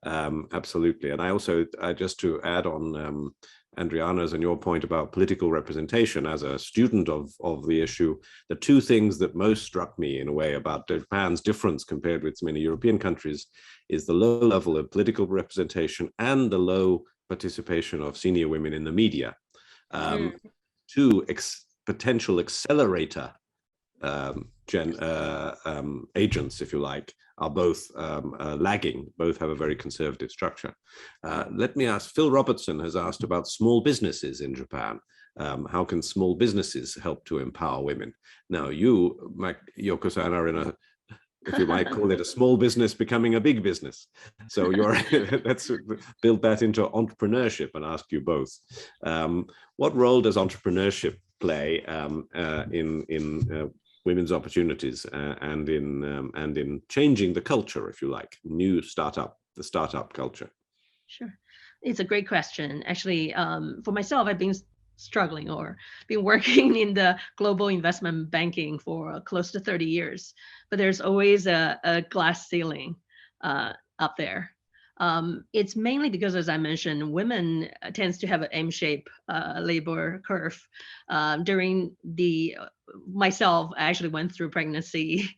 Absolutely. And I also, just to add on Andrijana's and your point about political representation as a student of the issue, the two things that most struck me in a way about Japan's difference compared with many European countries is the low level of political representation and the low participation of senior women in the media. Two potential accelerator agents, if you like, are both lagging, both have a very conservative structure. Let me ask, Phil Robertson has asked about small businesses in Japan. How can small businesses help to empower women? Now you, Yoko-san, are in a, if you might call it, a small business becoming a big business. So you're, let's build that into entrepreneurship and ask you both. What role does entrepreneurship play in women's opportunities and in changing the culture, if you like, the startup culture? Sure, it's a great question. Actually, for myself, I've been struggling or been working in the global investment banking for close to 30 years, but there's always a glass ceiling up there. It's mainly because, as I mentioned, women tends to have an M-shaped labor curve. During myself, I actually went through pregnancy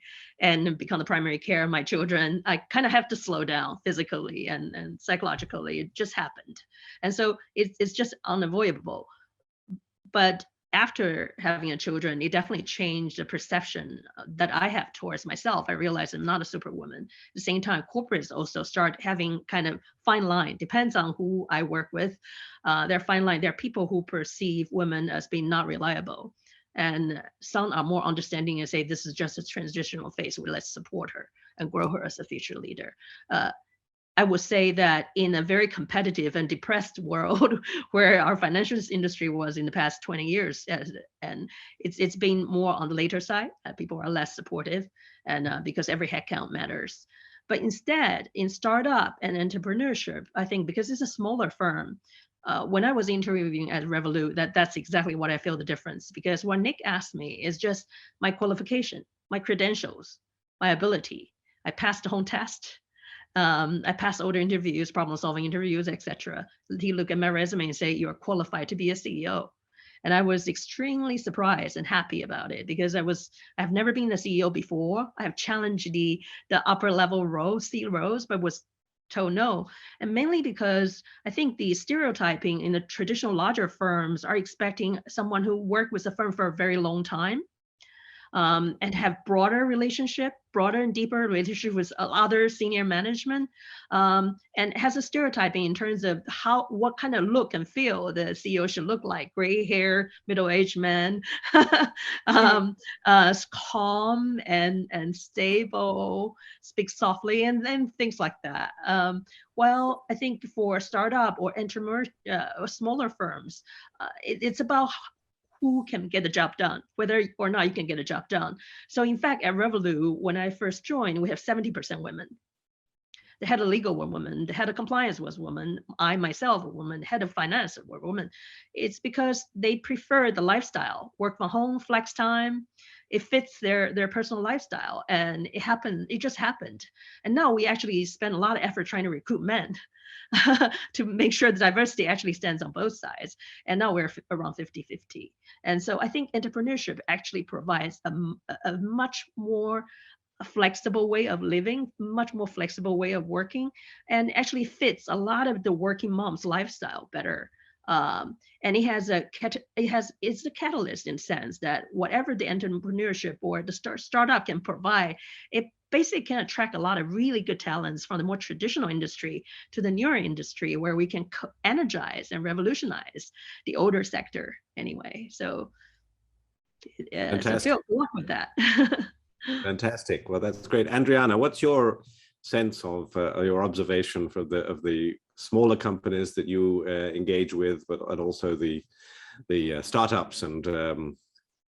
and become the primary care of my children. I kind of have to slow down physically and psychologically. It just happened. And so it's just unavoidable. But after having a children, it definitely changed the perception that I have towards myself. I realized I'm not a superwoman. At the same time, corporates also start having kind of fine line, depends on who I work with. They're fine line. There are people who perceive women as being not reliable. And some are more understanding and say, this is just a transitional phase. Let's support her and grow her as a future leader. I would say that in a very competitive and depressed world where our financial industry was in the past 20 years, and it's been more on the later side, people are less supportive, and because every headcount matters. But instead, in startup and entrepreneurship, I think because it's a smaller firm, when I was interviewing at Revolut, that's exactly what I feel the difference. Because what Nick asked me is just my qualification, my credentials, my ability. I passed the home test. I passed all the interviews, problem-solving interviews, etc. He looked at my resume and say, "You're qualified to be a CEO." And I was extremely surprised and happy about it because I've never been a CEO before. I have challenged the upper level roles, C roles, but was told no. And mainly because I think the stereotyping in the traditional larger firms are expecting someone who worked with a firm for a very long time. And have broader and deeper relationship with other senior management, and has a stereotyping in terms of what kind of look and feel the CEO should look like: gray hair, middle-aged man, calm and stable, speak softly, and then things like that. Well, I think for startup or smaller firms, it's about who can get the job done, whether or not you can get a job done. So in fact, at Revolut, when I first joined, we have 70% women. The head of legal were women, the head of compliance was woman, I myself a woman, the head of finance were women. It's because they prefer the lifestyle, work from home, flex time. It fits their personal lifestyle, and it just happened. And now we actually spend a lot of effort trying to recruit men to make sure the diversity actually stands on both sides. And now we're around 50-50. And so I think entrepreneurship actually provides a much more flexible way of living, much more flexible way of working, and actually fits a lot of the working mom's lifestyle better. And it's a catalyst in the sense that whatever the entrepreneurship or the startup can provide, it basically can attract a lot of really good talents from the more traditional industry to the newer industry where we can energize and revolutionize the older sector anyway. So, so Phil, good luck with that. Fantastic. Well, that's great. Andrijana, what's your sense of your observation of the smaller companies that you engage with, and also the startups and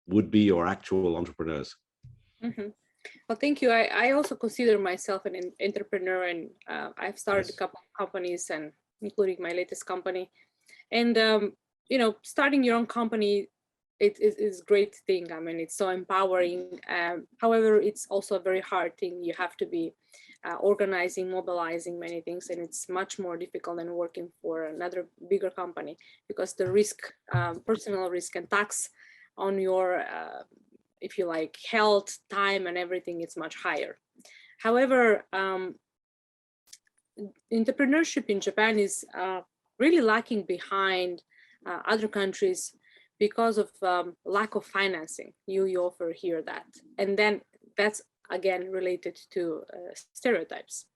would-be or actual entrepreneurs? Mm-hmm. Well, thank you. I also consider myself an entrepreneur, and I've started a couple of companies, and including my latest company. And starting your own company, it is a great thing. I mean, it's so empowering. However, it's also a very hard thing. You have to be organizing, mobilizing many things, and it's much more difficult than working for another bigger company because the risk, personal risk and tax on your, if you like, health, time, and everything, it's much higher. However, entrepreneurship in Japan is really lacking behind other countries because of lack of financing. You offer here that, and then that's again related to stereotypes.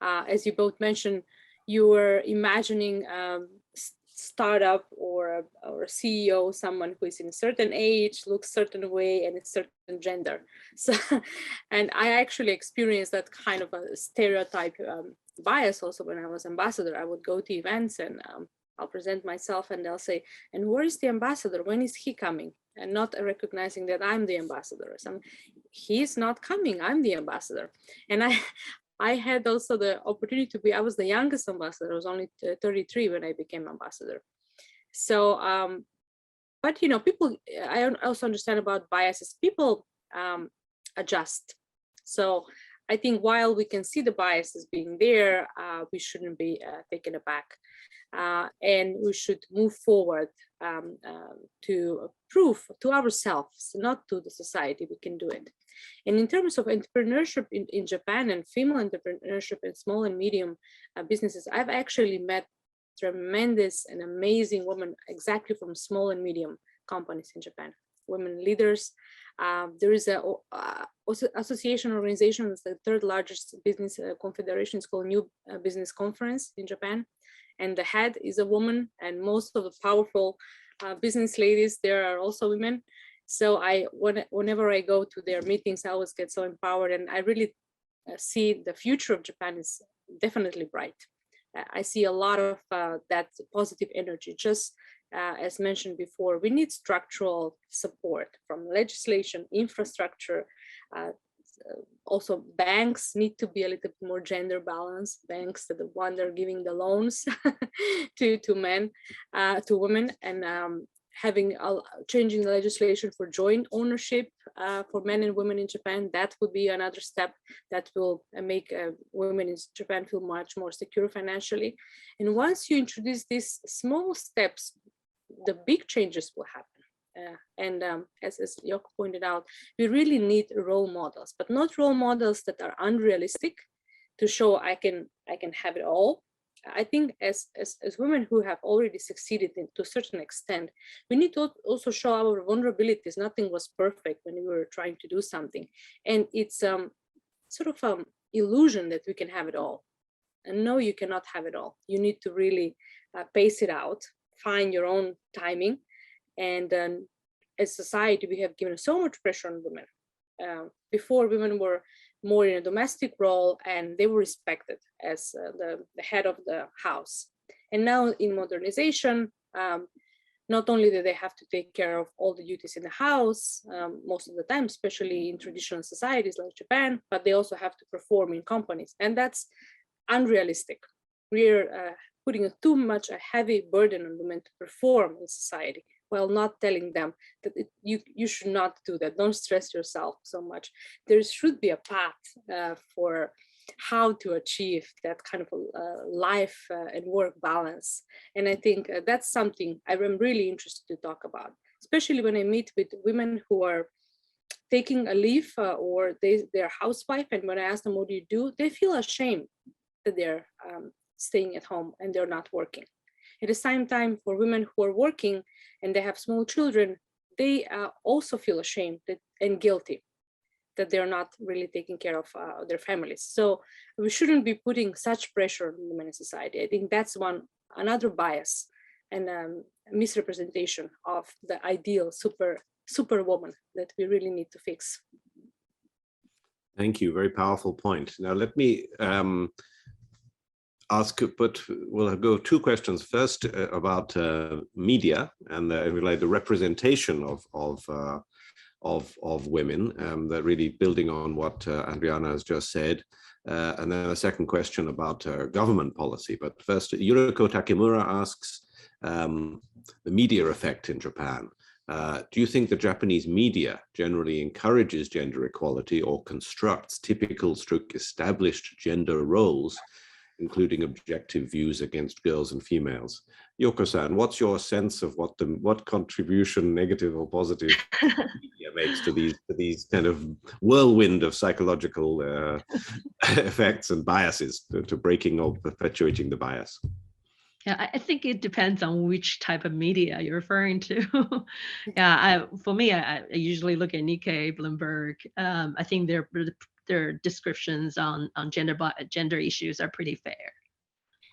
As you both mentioned, you were imagining startup or a CEO, someone who is in a certain age, looks certain way, and a certain gender. So, and I actually experienced that kind of a stereotype bias also when I was ambassador. I would go to events and I'll present myself and they'll say, and where is the ambassador? When is he coming? And not recognizing that I'm the ambassador. He's not coming, I'm the ambassador. And I had also the opportunity to be, I was the youngest ambassador. I was only 33 when I became ambassador. So, but you know, people, I also understand about biases. People adjust. So I think while we can see the biases being there, we shouldn't be taken aback. And we should move forward to prove to ourselves, not to the society, we can do it. And in terms of entrepreneurship in Japan and female entrepreneurship in small and medium businesses, I've actually met tremendous and amazing women exactly from small and medium companies in Japan, women leaders. There is a association organization, it's the third largest business confederation. It's called New Business Conference in Japan. And the head is a woman, and most of the powerful business ladies there are also women. So whenever I go to their meetings, I always get so empowered, and I really see the future of Japan is definitely bright. I see a lot of that positive energy. Just as mentioned before, we need structural support from legislation, infrastructure. Also, banks need to be a little bit more gender balanced. Banks are the one that are giving the loans to women, and changing the legislation for joint ownership for men and women in Japan. That would be another step that will make women in Japan feel much more secure financially. And once you introduce these small steps, the big changes will happen. As Yoko pointed out, we really need role models, but not role models that are unrealistic to show I can have it all. I think as women who have already succeeded to a certain extent, we need to also show our vulnerabilities. Nothing was perfect when we were trying to do something. And it's sort of illusion that we can have it all. And no, you cannot have it all. You need to really pace it out, find your own timing. And as society, we have given so much pressure on women. Before, women were more in a domestic role and they were respected as the head of the house. And now in modernization, not only do they have to take care of all the duties in the house, most of the time, especially in traditional societies like Japan, but they also have to perform in companies. And that's unrealistic. We're putting too much a heavy burden on women to perform in society, while not telling them that you should not do that. Don't stress yourself so much. There should be a path for how to achieve that kind of life and work balance. And I think that's something I'm really interested to talk about, especially when I meet with women who are taking a leave or they're housewife. And when I ask them, what do you do? They feel ashamed that they're staying at home and they're not working. At the same time, for women who are working and they have small children, they also feel ashamed and guilty that they're not really taking care of their families. So we shouldn't be putting such pressure on women in society. I think that's another bias and misrepresentation of the ideal superwoman that we really need to fix. Thank you. Very powerful point. Now let me ask, but we'll go two questions. First about media and the representation of women, that really building on what Andrijana has just said. And then a second question about government policy. But first, Yuriko Takemura asks the media effect in Japan. Do you think the Japanese media generally encourages gender equality or constructs typical established gender roles, including objective views against girls and females? Yoko-san, what's your sense of what contribution, negative or positive, media makes to these kind of whirlwind of psychological effects and biases to breaking or perpetuating the bias? Yeah, I think it depends on which type of media you're referring to. Yeah, for me, I usually look at Nikkei, Bloomberg. I think their descriptions on gender issues are pretty fair.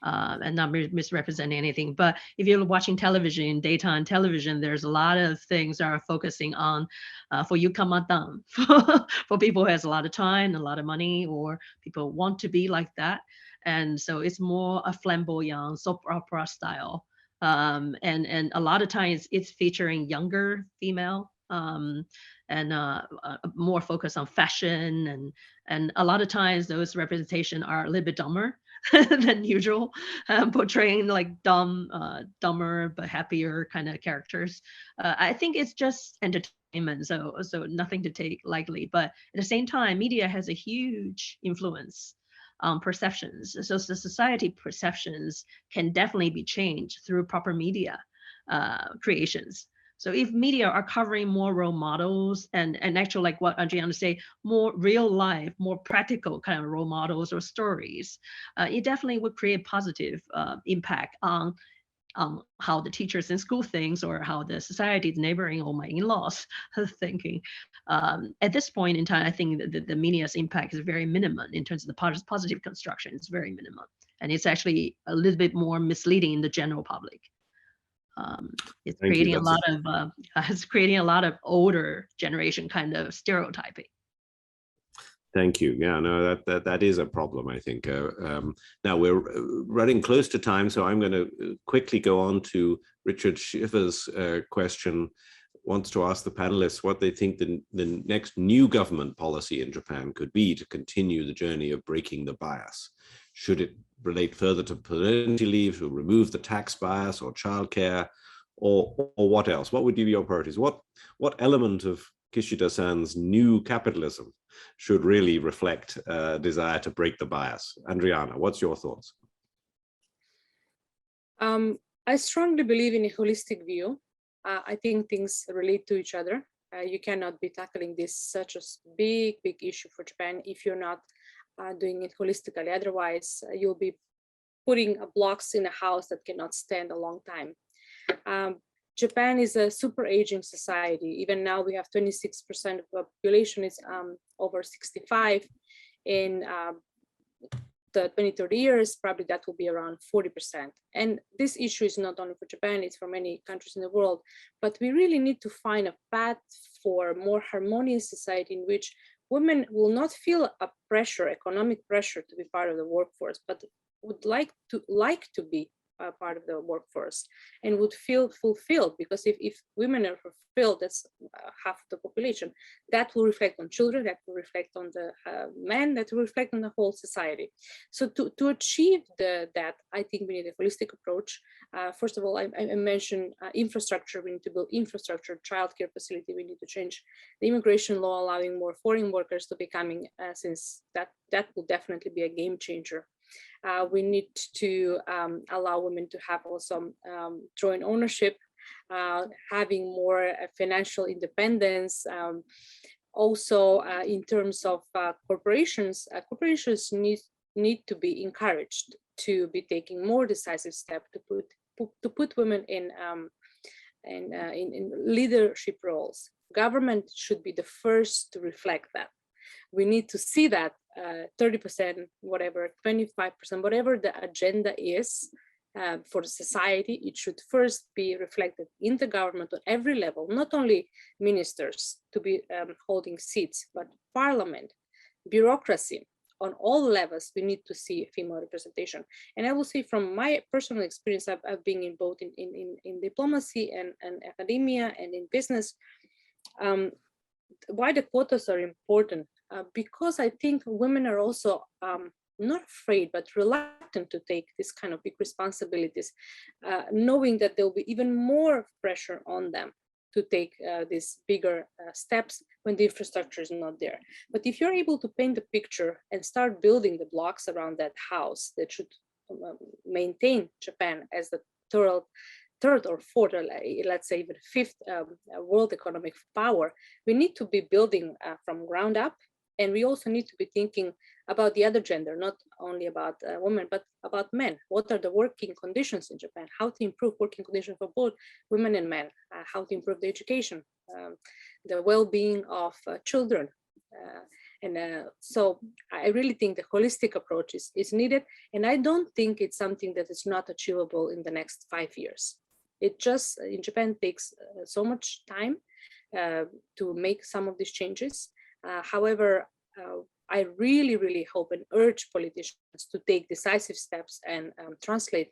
And not misrepresenting anything. But if you're watching television, daytime television, there's a lot of things that are focusing on for yukamatang, for people who has a lot of time, a lot of money, or people want to be like that. And so it's more a flamboyant soap opera style. And a lot of times it's featuring younger female and more focused on fashion. And a lot of times those representation are a little bit dumber than usual, portraying like dumber but happier kind of characters. I think it's just entertainment, so nothing to take lightly. But at the same time, media has a huge influence on perceptions. So the society perceptions can definitely be changed through proper media creations. So if media are covering more role models and actually, like what Andrijana say, more real life, more practical kind of role models or stories, it definitely would create positive impact on how the teachers in school thinks, or how the society, neighboring, or my in-laws are thinking. At this point in time, I think that the media's impact is very minimum in terms of the positive construction. It's very minimum, and it's actually a little bit more misleading in the general public. It's creating a lot of older generation kind of stereotyping. Thank you. Yeah, no, that is a problem, I think. Now we're running close to time, so I'm going to quickly go on to Richard Schiffer's question. Wants to ask the panelists what they think the next new government policy in Japan could be to continue the journey of breaking the bias. Should it relate further to paternity leave, to remove the tax bias, or childcare, or what else? What would be your priorities? What element of Kishida-san's new capitalism should really reflect a desire to break the bias? Andrijana, what's your thoughts? I strongly believe in a holistic view. I think things relate to each other. You cannot be tackling this such a big issue for Japan if you're not doing it holistically. Otherwise, you'll be putting blocks in a house that cannot stand a long time. Japan is a super aging society. Even now, we have 26% of the population is over 65. In the 20-30 years, probably that will be around 40%. And this issue is not only for Japan, it's for many countries in the world. But we really need to find a path for a more harmonious society in which women will not feel a pressure, economic pressure, to be part of the workforce, but would like to be part of the workforce and would feel fulfilled. Because if women are fulfilled, that's half the population. That will reflect on children, that will reflect on the men, that will reflect on the whole society. So to achieve that, I think we need a holistic approach. First of all, I mentioned infrastructure. We need to build infrastructure, childcare facility. We need to change the immigration law, allowing more foreign workers to be coming, since that will definitely be a game changer. We need to allow women to have also joint ownership, having more financial independence. Also, in terms of corporations, corporations need to be encouraged to be taking more decisive steps to put women in leadership roles. Government should be the first to reflect that. We need to see that 30%, whatever, 25%, whatever the agenda is for society, it should first be reflected in the government on every level, not only ministers to be holding seats, but parliament, bureaucracy. On all levels, we need to see female representation. And I will say from my personal experience, I've been in both in diplomacy and academia and in business. Why the quotas are important? Because I think women are also not afraid, but reluctant to take this kind of big responsibilities, knowing that there will be even more pressure on them. to take these bigger steps when the infrastructure is not there. But if you're able to paint a picture and start building the blocks around that house that should maintain Japan as the third or fourth, or let's say even fifth world economic power, we need to be building from ground up. And we also need to be thinking about the other gender, not only about women, but about men. What are the working conditions in Japan? How to improve working conditions for both women and men? How to improve the education, the well-being of children. So I really think the holistic approach is needed. And I don't think it's something that is not achievable in the next 5 years. It just, in Japan, takes so much time to make some of these changes. However, I really, really hope and urge politicians to take decisive steps and translate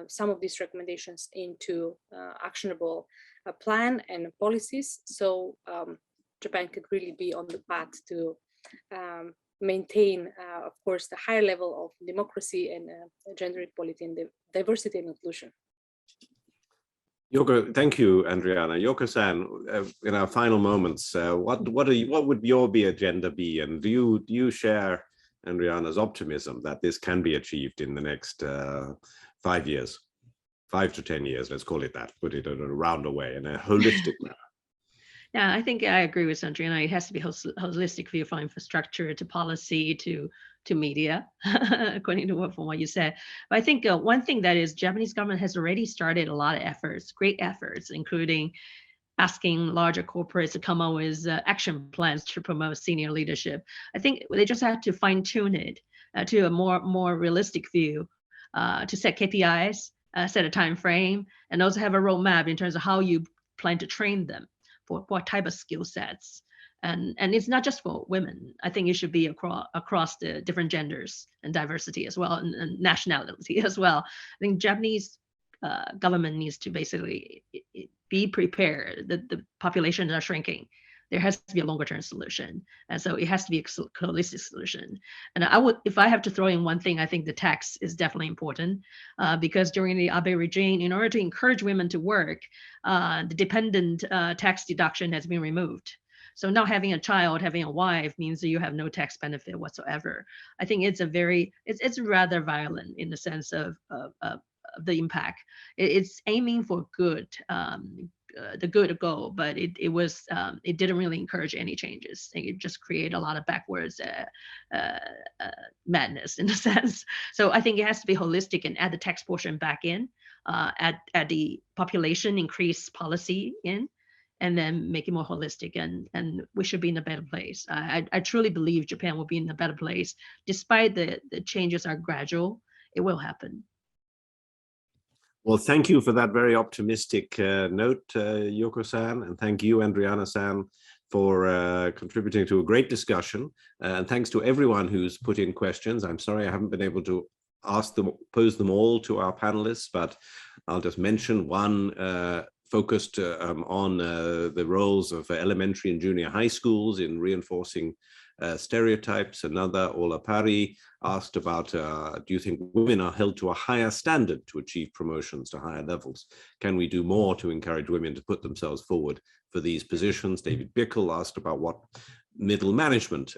some of these recommendations into actionable plan and policies, so Japan could really be on the path to maintain, of course, the higher level of democracy and gender equality and diversity and inclusion. Yoko, thank you, Andrijana. Yoko-san, in our final moments, what would your agenda be, and do you share Andrijana's optimism that this can be achieved in the next 5 years, 5 to 10 years? Let's call it that. Put it in a rounder way, in a holistic manner. Yeah, I think I agree with Andrijana. It has to be holistic view from infrastructure to policy to media, according to from what you said. But I think one thing that is Japanese government has already started a lot of efforts, great efforts, including asking larger corporates to come up with action plans to promote senior leadership. I think they just have to fine tune it to a more realistic view, to set KPIs, set a time frame, and also have a roadmap in terms of how you plan to train them for what type of skill sets. And it's not just for women. I think it should be across the different genders and diversity as well, and nationality as well. I think Japanese government needs to basically be prepared that the populations are shrinking. There has to be a longer term solution. And so it has to be a holistic solution. And I would, if I have to throw in one thing, I think the tax is definitely important because during the Abe regime, in order to encourage women to work, the dependent tax deduction has been removed. So now having a child, having a wife means that you have no tax benefit whatsoever. I think it's it's rather violent in the sense of the impact. It's aiming for good, the good goal, but it didn't really encourage any changes. It just created a lot of backwards madness in a sense. So I think it has to be holistic and add the tax portion back in, add the population increase policy in, and then make it more holistic, and we should be in a better place. I truly believe Japan will be in a better place. Despite the changes are gradual, it will happen. Well, thank you for that very optimistic note, Yoko-san, and thank you, Andrijana-san, for contributing to a great discussion. And thanks to everyone who's put in questions. I'm sorry I haven't been able to pose them all to our panelists, but I'll just mention one focused on the roles of elementary and junior high schools in reinforcing stereotypes. Another, Ola Pari, asked about, do you think women are held to a higher standard to achieve promotions to higher levels? Can we do more to encourage women to put themselves forward for these positions? David Bickel asked about what middle management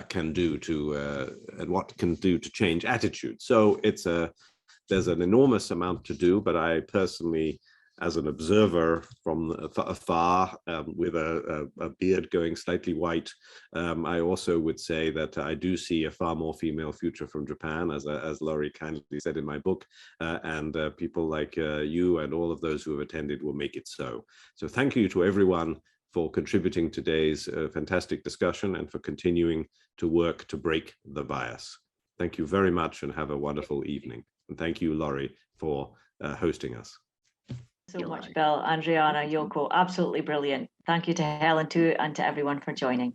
can do to, and what can do to change attitudes. So there's an enormous amount to do, but I personally, as an observer from afar, with a beard going slightly white, I also would say that I do see a far more female future from Japan, as Laurie kindly said in my book, and people like you and all of those who have attended will make it so. So thank you to everyone for contributing today's fantastic discussion and for continuing to work to break the bias. Thank you very much and have a wonderful evening. And thank you, Laurie, for hosting us. So much, Bill, Andrijana, Yoko, absolutely brilliant. Thank you to Helen too, and to everyone for joining.